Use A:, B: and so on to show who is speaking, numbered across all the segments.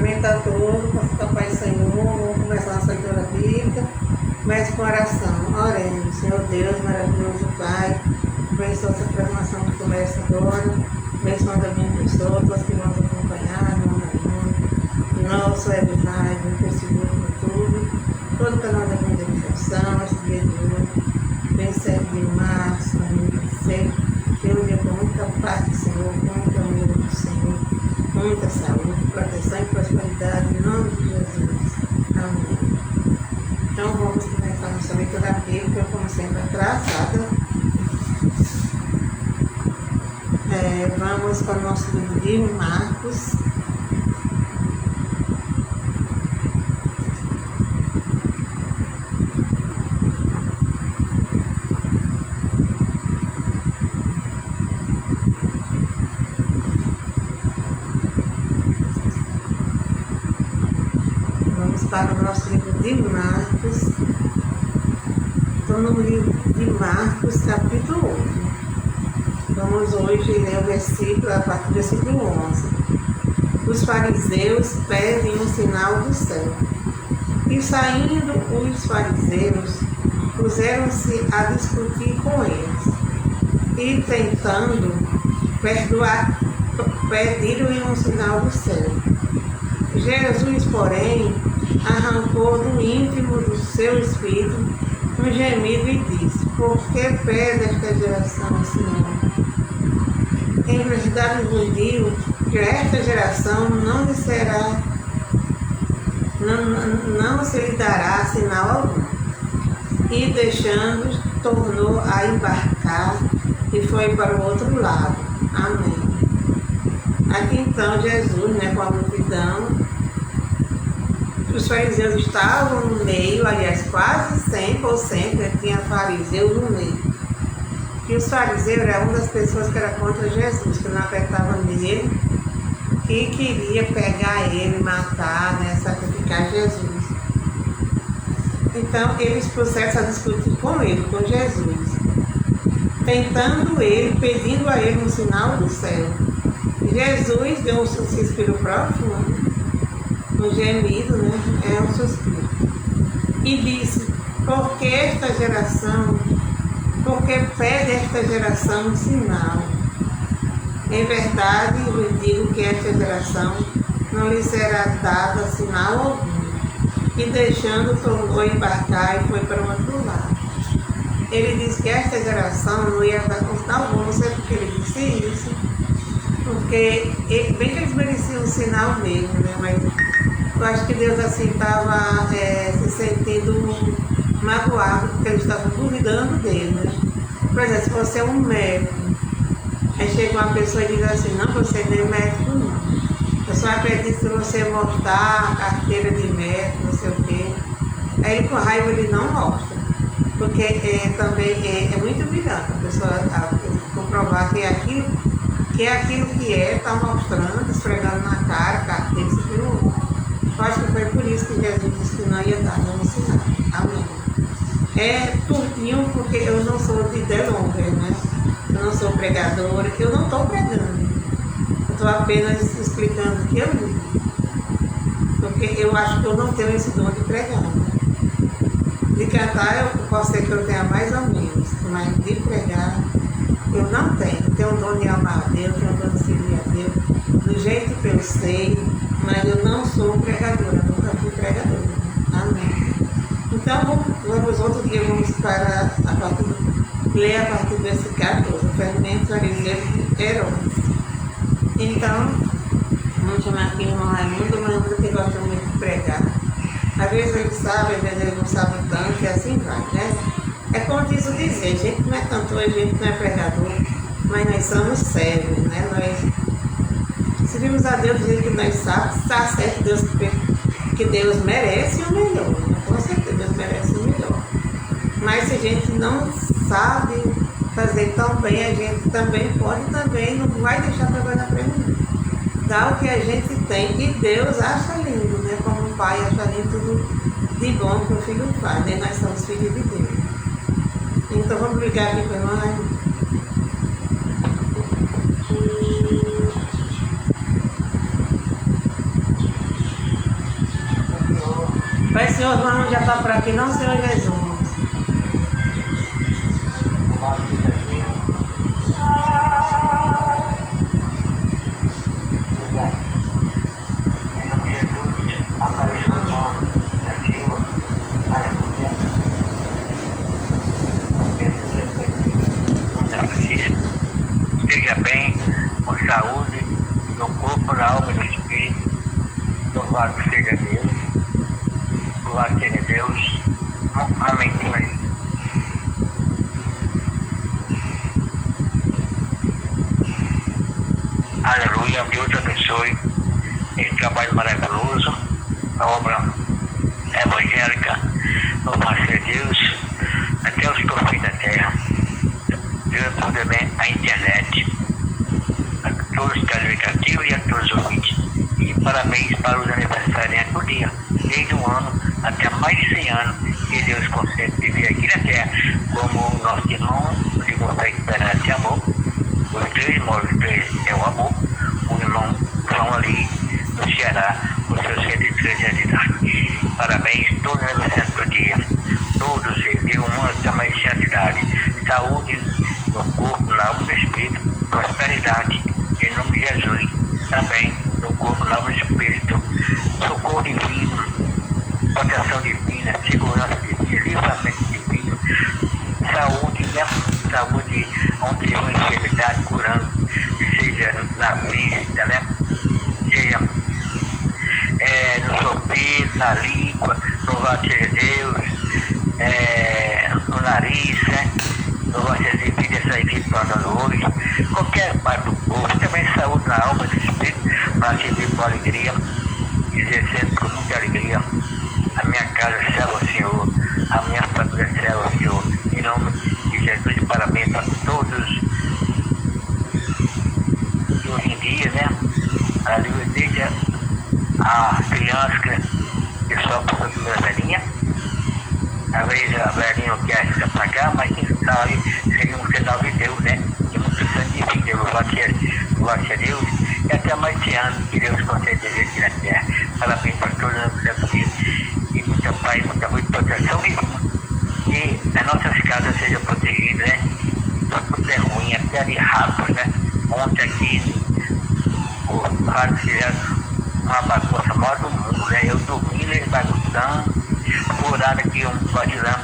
A: Cumprimento a todos, com a paz do Senhor. Vamos começar a nossa leitura bíblica. Comece com oração. Oremos. Senhor Deus, maravilhoso Pai, abençoa essa programação que começa agora. Abençoa também as pessoas, todos que vão nos acompanhar, no nosso webinar, no Facebook, no YouTube, todo o canal da evangelização, esse dia de hoje. Bem 7 de março, 2026. Eu dia com muita paz do Senhor, muita união do Senhor, muita saúde, proteção e prosperidade, em nome de Jesus. Amém. Então vamos começar nossa leitura bíblica, como sempre atrasada. Vamos para o nosso livro de Marcos. Para o nosso livro de Marcos. Estou no livro de Marcos, capítulo 8. Vamos hoje ler o versículo, a partir do versículo 11. Os fariseus pedem um sinal do céu. E saindo os fariseus, puseram-se a discutir com eles. E tentando perdoar, pediram-lhe um sinal do céu. Jesus, porém, arrancou do íntimo do seu espírito um gemido e disse: por que pede esta geração, Senhor? Em verdade vos digo que esta geração não se lhe dará sinal algum. E deixando, tornou a embarcar e foi para o outro lado. Amém. Aqui então Jesus, com a multidão, os fariseus estavam no meio, aliás, quase sempre ou sempre tinha fariseus no meio. E os fariseus eram uma das pessoas que era contra Jesus, que não acreditava nele, que queria pegar ele, matar, sacrificar Jesus. Então eles puseram a discutir com ele, com Jesus, tentando ele, pedindo a ele um sinal do céu. Jesus deu um suspiro profundo, um gemido, é um suspiro, e disse: por que pede esta geração um sinal? Em verdade, eu digo que esta geração não lhe será dada sinal algum. E deixando, tornou a embarcar e foi para o outro lado. Ele disse que esta geração não ia dar sinal algum. Não sei por que ele disse isso, porque bem que eles mereciam um sinal mesmo, mas eu acho que Deus assim estava se sentindo magoado, porque eles estavam duvidando dele. Por exemplo, se você é um médico, aí chega uma pessoa e diz assim: não, você não é médico não. Eu só acredito se você mostrar a carteira de médico, não sei o quê. Aí ele, com raiva, ele não mostra, porque também é muito humilhante a pessoa comprovar que é aquilo que está mostrando, esfregando na cara, a carteira, isso aqui não. Eu acho que foi por isso que Jesus disse que não ia dar nenhum sinal. Amém. É curtinho, porque eu não sou de delongas, eu não sou pregadora, eu não estou pregando. Eu estou apenas explicando o que eu vi. Porque eu acho que eu não tenho esse dom de pregar. De cantar, eu posso ser que eu tenha mais ou menos, mas de pregar, eu não tenho. Eu tenho o dom de amar a Deus, tenho o dom de servir a Deus, do jeito que eu sei, mas eu não sou pregadora, nunca fui pregadora. Amém. Então, vamos outro dia, vamos para ler a partir do versículo 14, o fermento fariseu de Herodes. Então, vamos chamar aqui o irmão Raimundo, que gosta muito de pregar. Às vezes ele sabe, às vezes ele não sabe tanto, e assim vai, É como diz o dizer: a gente não é cantor, a gente não é pregador, mas nós somos servos, Nós servimos a Deus do jeito que nós sabemos, está certo que Deus merece o melhor, com certeza Deus merece o melhor. Mas se a gente não sabe fazer tão bem, a gente também não vai deixar trabalhar para mim. Dá o que a gente tem, e Deus acha lindo, como o pai acha lindo tudo de bom que o filho faz, Nós somos filhos de Deus. Então vamos ligar aqui para nós. Senhor, vamos já está por aqui, não, Senhor Jesus.
B: Esteja bem, com saúde, no corpo, na alma e no espírito. Louvado seja Deus. Louvado seja Deus. Amém. Aleluia. Deus abençoe esse trabalho maravilhoso, a obra evangélica. Louvado seja Deus. Até os confins da terra. Deus também a internet. A todos os telespectativos e a todos os ouvintes. E parabéns para os aniversariantes do dia. Desde um ano até mais de 100 anos que Deus consegue viver aqui na terra como o nosso irmão, de mostrar esperança e amor. Os três irmãos, os três é o amor. O irmão João ali no Ceará, com seus 113 anos de idade. Parabéns todos os aniversariantes do dia. Todos eles, de um ano até mais de 100 anos de idade. Saúde no corpo, na alma e no espírito. Prosperidade, em nome de Jesus. Também no corpo, na alma e no espírito. Socorro divino, proteção divina, segurança divina, livramento divino, saúde, né? Saúde onde tem uma enfermidade curando, seja na vista, né? Seja no sorvete, na língua, no louvado seja Deus, no nariz, né? No louvado seja vida, essa equipe falando hoje, qualquer parte do corpo, também saúde na alma e no espírito, para que viva com alegria, dizer sempre com muita alegria. A minha casa serve ao Senhor, a minha família serve ao Senhor. Em nome de Jesus, parabéns para todos. E hoje em dia, né? Ali desde a criança que sofre com a primeira velhinha. Às vezes a velhinha não quer se apagar, mas quem sabe seria um sinal de Deus, né? De muito sangue de vida, louvado seja Deus. E até mais de anos que Deus concede viver aqui na terra. Parabéns para todos os dias. E muita paz, muita proteção e as nossas casas sejam protegidas, né? Tudo é ruim, até de ratos, né? Ontem aqui, os ratos fizeram uma bagunça maior do mundo, né? Eu dormi, eles bagunçando, furaram aqui um vasilhão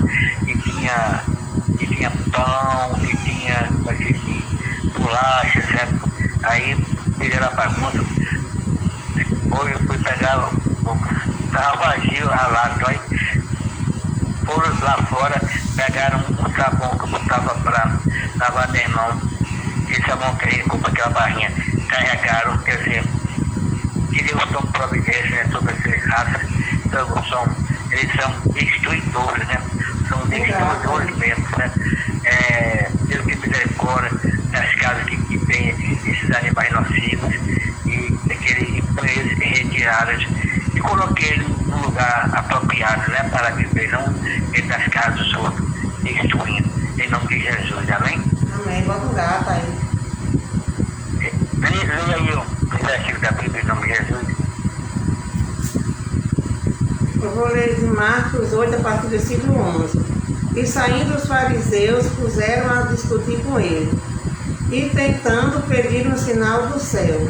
B: que tinha pão, que tinha bolacha, certo? Aí fizeram a bagunça. Hoje eu fui pegar, estava vazio a lata, aí foram lá fora, pegaram um sabão que eu botava para lavar minha mão, esse sabão que aí com aquela barrinha, carregaram, quer dizer, que Deus toma providência, né, sobre essas raças, então eles são destruidores, né? São destruidores mesmo, né? Deus que misericórdia das casas que tem esses animais nocivos e põe eles retirados e coloquei ele num lugar apropriado, né? Para viver, não dentro das casas dos outros, destruindo. Em nome de Jesus, amém?
A: Amém. Bota um gato aí.
B: Leia aí o versículo da Bíblia em nome de Jesus.
A: Eu vou ler de Marcos 8, a partir do versículo 11. E saindo os fariseus, puseram a discutir com ele, e tentando pedir um sinal do céu.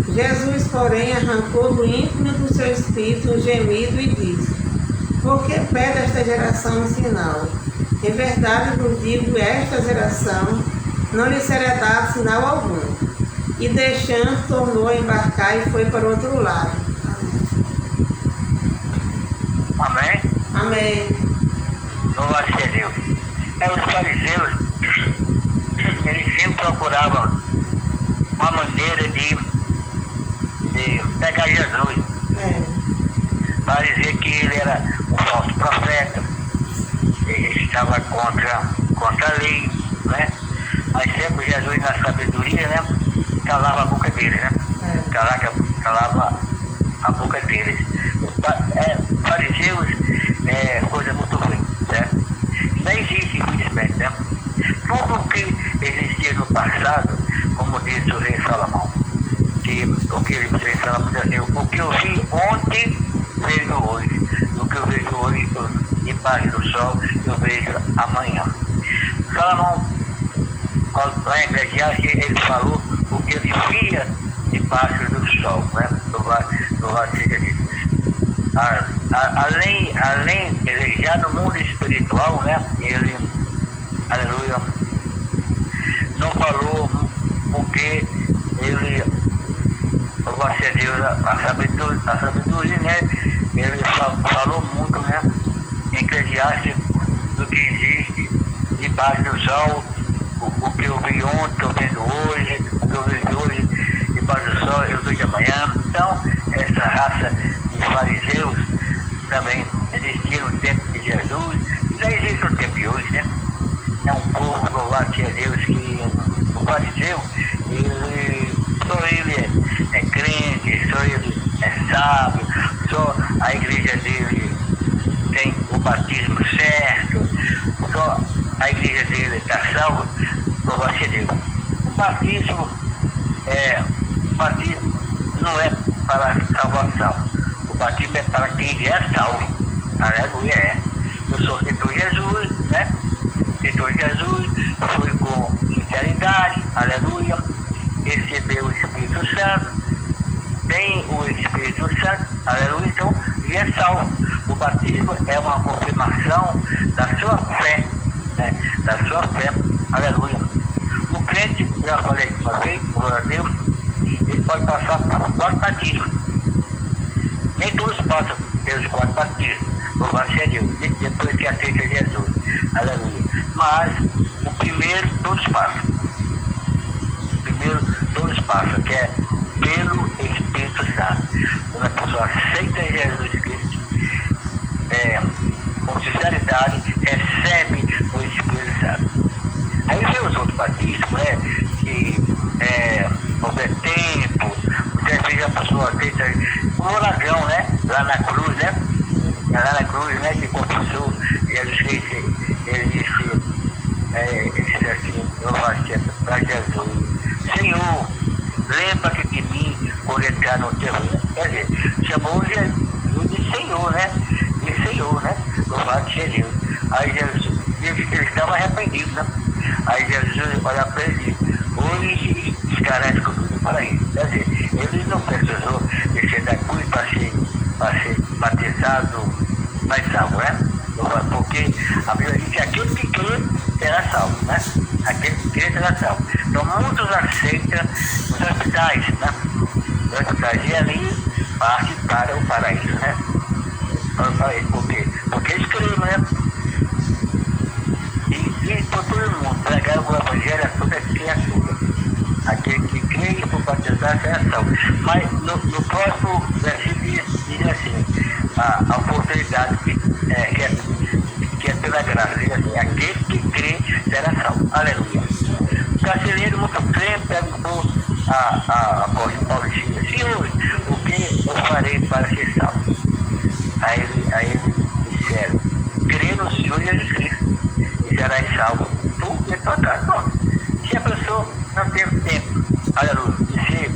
A: Jesus, porém, arrancou do íntimo do seu espírito um gemido e disse: Por que pede esta geração um sinal? Em verdade vos digo, esta geração não lhe será dado sinal algum. E deixando, tornou a embarcar e foi para o outro lado.
B: Amém?
A: Amém.
B: Louvado seja Deus. Os fariseus, eles sempre procuravam uma maneira de pegar Jesus. Para dizer que ele era um falso profeta, ele estava contra a lei, né? Mas sempre Jesus, na sabedoria, né? Calava a boca deles, né? Calava a boca deles. Fariseus é coisa muito ruim, certo? Não existe, infelizmente, né? Tudo que existia no passado, como disse o rei Salomão, o que ele disse, o que eu vi ontem, vejo hoje. O que eu vejo hoje, debaixo do sol, eu vejo amanhã. Salomão, lá em Eclesiastes, ele falou o que ele via debaixo do sol, né? Louvado seja Deus. Além, já no mundo espiritual, né? Ele, aleluia, não falou porque ele, louvado seja Deus, a sabedoria, né? Ele falou muito, né? Em Eclesiastes, do que existe debaixo do sol, o que eu vi ontem, eu vejo hoje, o que eu vejo hoje debaixo do sol, eu vejo amanhã. Então, essa raça de fariseus também existia no tempo de Jesus, e já existe no tempo de hoje, né? É um povo, louvado seja Deus, que o fariseu, só ele é crente, só ele é sábio, só a igreja dele tem o batismo certo, só a igreja dele está salva, louvado seja Deus. O batismo não é para salvação, o batismo é para quem já é salvo, aleluia, é. Eu sou aceitou Jesus, né? Aceitou Jesus, foi com sinceridade, aleluia, recebeu o Espírito Santo, tem o Espírito Santo, aleluia, então já é salvo. O batismo é uma confirmação da sua fé, né? Da sua fé, aleluia. O crente, já falei uma vez, glória a Deus, ele pode passar por 4 batismos. Nem todos passam pelos 4 batismos, louvado seja Deus, depois que aceita Jesus, aleluia. Mas o primeiro todos passam. O primeiro todos passam, que é pelo Espírito Santo. Quando a pessoa aceita Jesus Cristo, com sinceridade, recebe o Espírito Santo. Aí vem os outros batismos, né? Que houver tempo, você veja a pessoa aceita o Moragão, né? Lá na cruz, né? Lá na cruz, né? Que confessou Jesus Cristo, ele disse assim, louvado seja para Jesus, Senhor, lembra-te de mim quando entrar no teu reino. Quer dizer, chamou Jesus de Senhor, né? De Senhor, né? Louvado seja Deus. Aí Jesus, ele estava arrependido, né? Aí Jesus olha para ele e diz, hoje estarás comigo para ele. Quer dizer, ele não precisou descer da cruz para ser batizado, mas salvo, né? Porque a Bíblia diz que aquele que crê será salvo, né? Aquele que crê será salvo. Então muitos aceitam os hospitais, né? Os hospitais, e ali parte para o paraíso, né? Por quê? Porque eles creem, né? E por todo mundo, pregar o evangelho a toda criatura. Aquele que crê e for batizar será salvo. Mas no próximo versículo diz assim, a oportunidade que é pela graça, diz assim, aquele que crê será salvo. Aleluia. O carcereiro muito crente perguntou a apóstolo Paulo disse, Senhor, o que eu farei para ser salvo? Aí eles disseram, crê no Senhor Jesus Cristo e serás salvo tu e tua casa. Se a pessoa não teve tempo, aleluia, de ser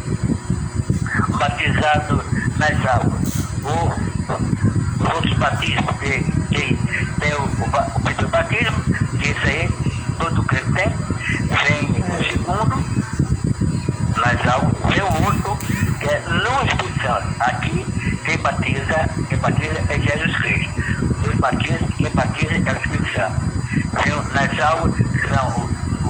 B: batizado nas águas, ou os outros batismos tem o primeiro batismo, que isso aí todo crente tem, vem o segundo nas águas, vem o outro que é no Espírito Santo. Aqui quem batiza é Jesus Cristo. Quem batiza é o Espírito Santo. Nas águas são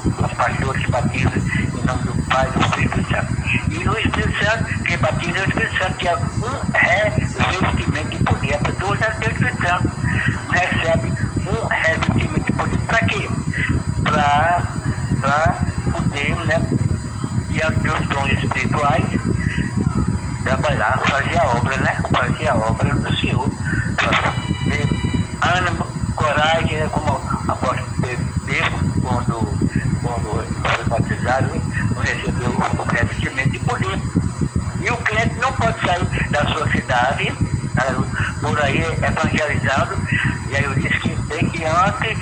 B: os pastores que batizam em nome do Pai e do Espírito Santo. E no Espírito Santo, quem batiza é o Espírito Santo, que é um revestimento de poder. A pessoa já tem o Espírito Santo, recebe um revestimento de poder. Para quê? Para poder, né, diante dos dons espirituais, trabalhar, fazer a obra, né? Fazer a obra do Senhor. Ânimo, coragem, né? Como o apóstolo Pedro, quando foi batizado, não recebeu o revestimento de poder. E o crente não pode sair da sua cidade, por aí evangelizando, e aí eu disse que tem que antes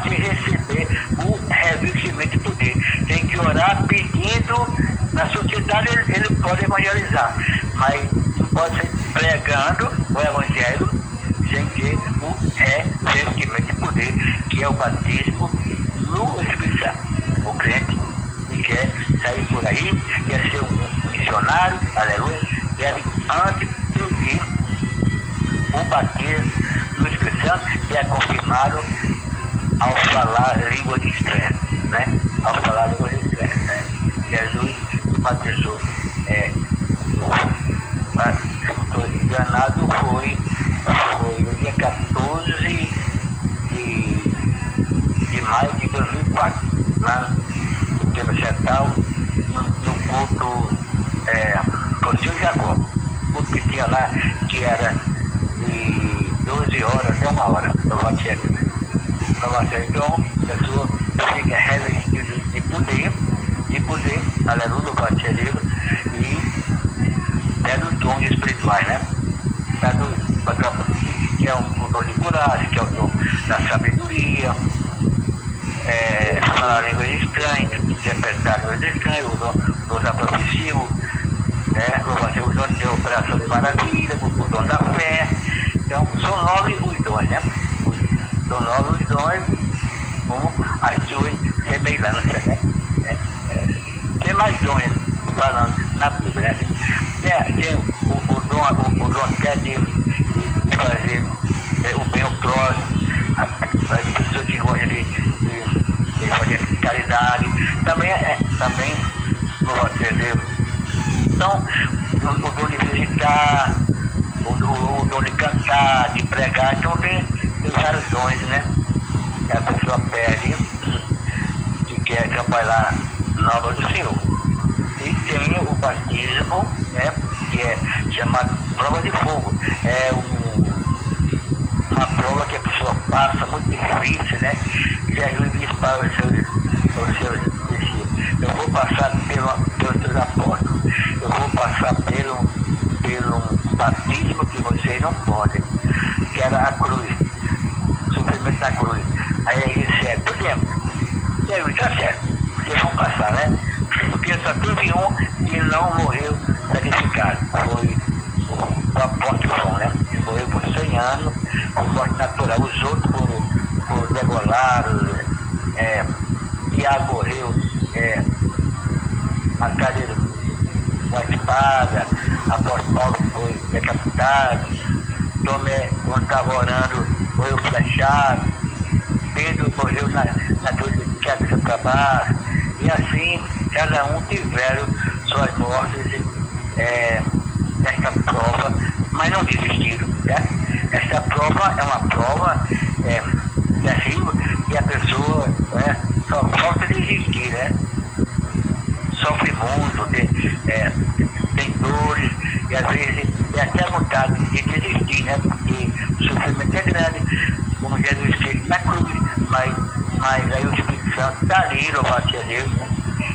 B: de receber o revestimento de poder, tem que orar pedindo, na sua cidade ele pode evangelizar, mas pode ser pregando o Evangelho sem ter o revestimento de poder, que é o batismo no Espírito Santo. O crente que quer sair por aí, quer ser um missionário, aleluia, deve antes pedir o batismo no Espírito Santo, que é confirmado ao falar língua de estranha, né? Ao falar língua de estranha, né? Jesus batizou. Mas, se não estou enganado, foi no dia 14 de maio de 2004, lá no Templo Central, no culto Conselho Jacó. O culto que tinha lá, que era de 12 horas até 1 hora, no Evangelho. Então, a pessoa fica revestida de poder, aleluia, no Evangelho, e pega os dons espirituais, né? Que é o dom de coragem, que é o dom da sabedoria, falar línguas estranhas, interpretar línguas estranhas, o dom da profecia, o dom de operação de maravilha, o dom da fé. Então, são 9 os dons, né? São 9 os dons, com as suas semelhanças, né? Tem mais dons falando na Bíblia, né? Tem o dom até de fazer o bem ao próximo, as pessoas que gostam de fazer caridade, também no Evangelho. Então, o dom de visitar, o dom de cantar, de pregar, então tem vários dons, né? Que a pessoa pede que quer trabalhar na obra do Senhor. E tem o batismo, né? Que é chamado prova de fogo. É uma prova que a pessoa passa muito difícil, né? Jesus disse para os seus discípulos: eu vou passar pelos teus apóstolos, eu vou passar pelo batismo que vocês não podem, que era a cruz, o sofrimento da cruz. Aí ele disse: podemos. Jesus, está certo, vocês vão passar, né? Porque só teve um que não morreu sacrificado, foi o apóstolo João, né? Ele morreu por 100 anos, por morte natural. Os outros por degolados, Tiago morreu a cadeira com a espada, apóstolo Paulo foi decapitado, Tomé, quando estava orando, foi flechado, Pedro morreu na dor de cabeça para baixo, e assim cada um tiveram suas mortes nesta prova, mas não desistiram, né? Esta prova é uma prova terrível e a pessoa só falta desistir, né? Sofre muito, tem dores, e às vezes tem até vontade de desistir, né? Porque o sofrimento é grande, como Jesus fez na cruz, mas aí o Espírito Santo está ali, louvado a Deus, né?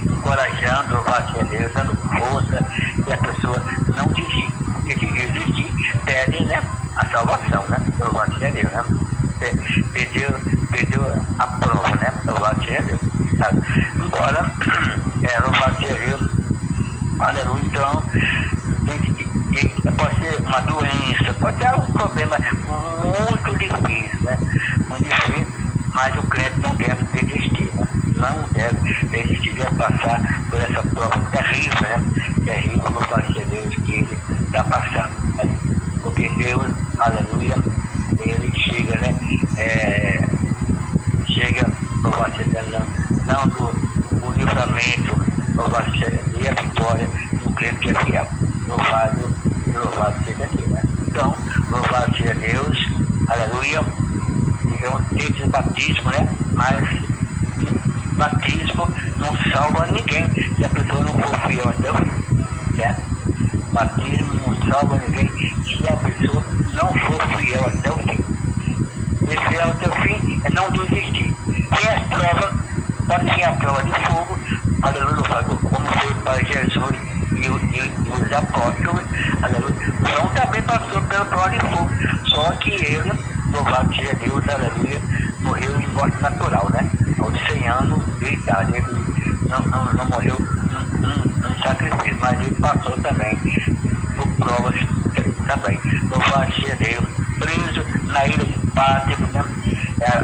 B: Encorajando, louvado a Deus, dando força, e a pessoa não desiste, porque se desistir, perde, né? A salvação, né? Louvado a Deus, né? Perdeu a prova, né? Louvado a Deus. Sabe? Embora, louvado a Deus, aleluia, então, pode ser uma doença, pode ser um problema muito difícil, né? Muito difícil, mas o crente não deve desistir, né? Não deve desistir de passar por essa prova terrível, né? Terrível, louvado a Deus, que ele está passando, né? Porque Deus, aleluia, ele chega, né? Chega, louvado a Deus, dando o livramento, louvado a Deus, e a vitória do crente que é fiel. Louvado seja Deus, né? Então, louvado seja Deus, aleluia. Então, tem esse batismo, né? Mas batismo não salva ninguém se a pessoa não for fiel até o fim, né? Batismo não salva ninguém se a pessoa não for fiel até o fim. E fiel até o fim é não desistir. Tem as provas, pode ser a prova de fogo, aleluia, como foi para Jesus e os apóstolos, aleluia. João também passou pela prova de fogo, só que ele, louvado seja Deus, aleluia, morreu de morte natural, né? Aos 100 anos de idade. Ele não morreu num sacrifício, mas ele passou também por provas também. Louvado seja Deus. Preso na ilha de Patmos, né?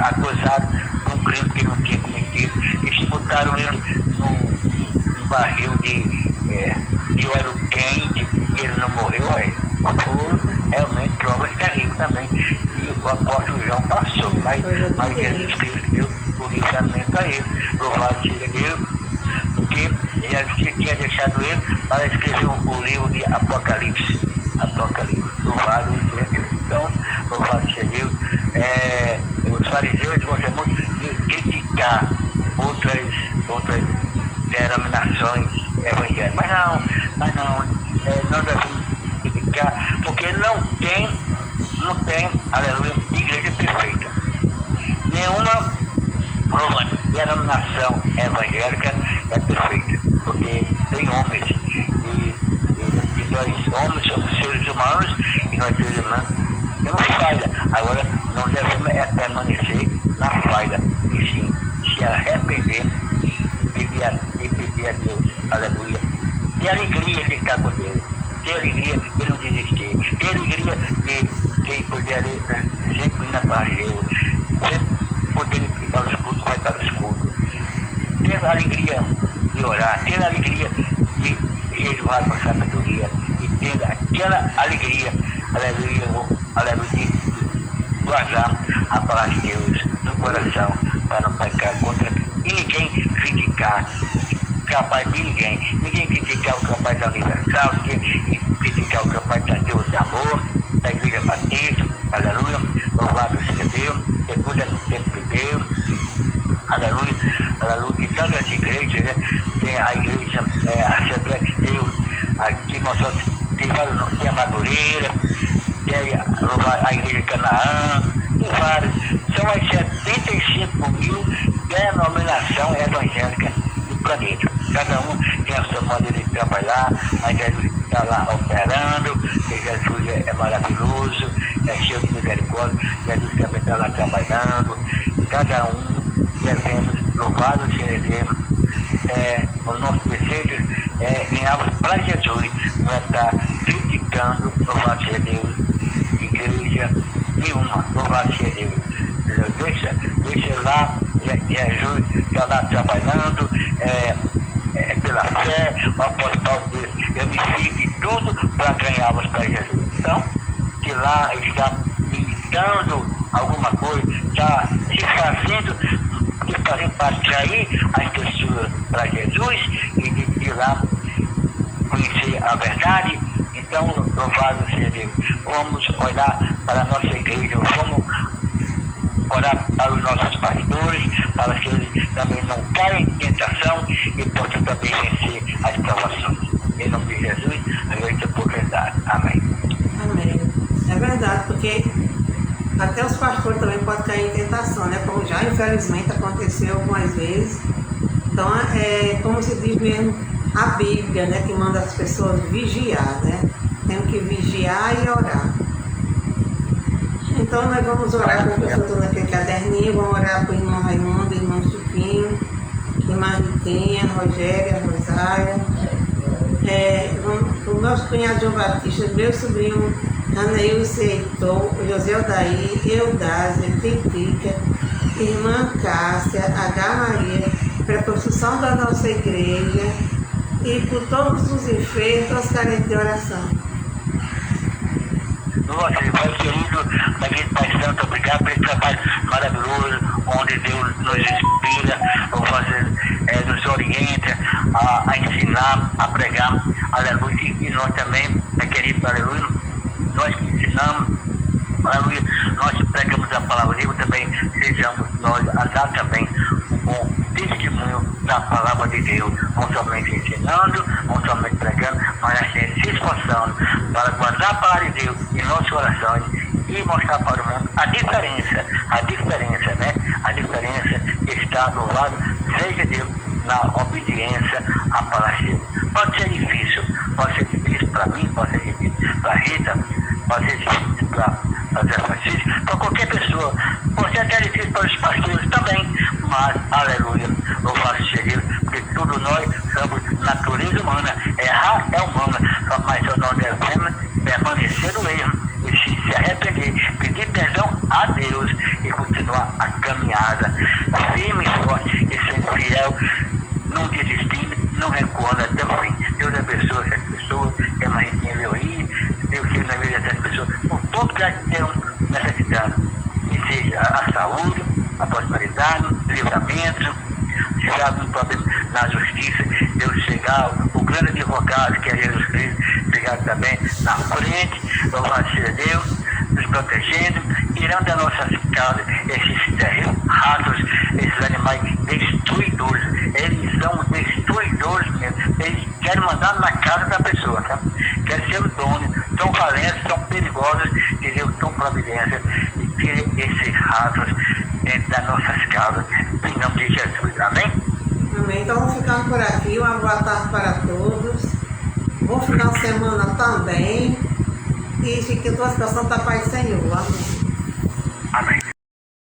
B: Acusado de um crime que não tinha cometido. Eles botaram ele num barril de óleo quente e ele não morreu. Foi realmente prova terrível também. E o apóstolo João passou, mas Jesus Cristo deu o livramento a ele. Louvado seja Deus, porque Jesus tinha deixado ele para escrever o livro de Apocalipse. Louvado seja Deus. Então, louvado seja Deus. Os fariseus gostam muito de criticar outras denominações evangélicas. Mas não devemos criticar, porque não tem, aleluia, igreja perfeita. Nenhuma denominação evangélica é perfeita, porque tem homens, e nós homens somos seres humanos, e nós seres humanos temos falha. Agora, não devemos permanecer na falha, e sim se arrepender e pedir a Deus, aleluia. Ter alegria de estar com Deus, ter alegria de não desistir, ter alegria de poder sempre ir na paz de Deus, sempre poder ir para os cultos, vai para os cultos, ter alegria de orar, ter alegria de jejuar com sabedoria, e ter aquela alegria, aleluia, de guardar a palavra de Deus no coração, para não pecar contra ninguém, criticar capaz de ninguém criticar o campanha da Universal, ninguém criticar o campanha da Deus de Amor, da Igreja Batista, aleluia, louvado seja Deus, depois é no tempo de Deus, aleluia, e tantas igrejas, né? Tem a igreja, a Assembleia de Deus, aqui nós tem vários nomes, tem a Madureira, tem a Igreja de Canaã, tem vários, são as 75 mil denominações evangélicas do planeta. Cada um tem a sua maneira de trabalhar, mas Jesus está lá operando, e Jesus é maravilhoso, é cheio de misericórdia, Jesus também está lá trabalhando, cada um devemos, louvado seja Deus, o nosso desejo é ganharmos para Jesus, não é estar criticando, louvado seja Deus, igreja nenhuma, louvado seja Deus. Deixa lá, Jesus está lá trabalhando, pela fé, o apóstolo Paulo diz, eu me fiz de tudo para ganharmos para Jesus. Então, que lá está militando alguma coisa, está se fazendo para atrair as pessoas para Jesus e de lá conhecer a verdade. Então, louvado seja Deus. Vamos olhar para a nossa igreja, vamos orar para os nossos pastores, para que eles também não caiam em tentação e possam também vencer as provações. Em nome de Jesus, agradeço por verdade. Amém.
A: Amém. É verdade, porque até os pastores também podem cair em tentação, né? Como já infelizmente aconteceu algumas vezes. Então, como se diz mesmo a Bíblia, né? Que manda as pessoas vigiar, né? Temos que vigiar e orar. Então nós vamos orar para o pessoal todo naquele caderninho, vamos orar para o irmão Raimundo, irmão Chiquinho, irmã Ritinha, Rogéria, Rosária, o nosso cunhado João Batista, meu sobrinho Anailson Heitor, José Odaí, Eudásia, Titica, irmã Cássia, H. Maria, para a construção da nossa igreja e por todos os enfermos, os carentes de oração.
B: Nossa, Pai querido, David Pai Santo, obrigado pelo trabalho maravilhoso, onde Deus nos inspira, nos orienta a ensinar, a pregar, aleluia, e nós também, querido, aleluia, nós que ensinamos, aleluia, nós pregamos a palavra de Deus também, sejamos nós a dar também um bom testemunho da palavra de Deus, não somente ensinando, não somente pregando, mas a gente se esforçando para guardar a palavra de Deus em nossos corações e mostrar para o mundo a diferença, né? A diferença está do lado, seja Deus, na obediência à palavra de Deus. Pode ser difícil para mim, pode ser difícil para Rita, pode ser difícil para Zé Francisco, para qualquer pessoa, pode ser até difícil para os pastores também, mas, aleluia, louvado seja Deus, porque todos nós somos natureza humana, errar é humana, mas nós devemos permanecer no erro. a Deus e continuar a caminhada firme e forte e sendo fiel, não desistindo, não recuando até o fim. Deus abençoe essas pessoas, que a Mariquinha veio aí, Deus seja na vida dessas pessoas, por tudo que elas estão necessitando. Que seja a saúde, a prosperidade, o livramento, se há algum problema na justiça, Deus chegar, o grande advogado que é Jesus Cristo, chegar também na frente, louvado seja Deus, nos protegendo, tirando das nossas casas esses terríveis ratos, esses animais destruidores. Eles são destruidores mesmo. Eles querem mandar na casa da pessoa, tá? Querem ser o dono, são valentes, são perigosos, que Deus toma providência e tire esses ratos dentro das nossas casas, em nome de Jesus. Amém?
A: Amém. Então vamos ficando por aqui. Uma boa tarde para todos. Bom final de semana também. E fiquem todos com a Santa Paz do Senhor. Amém.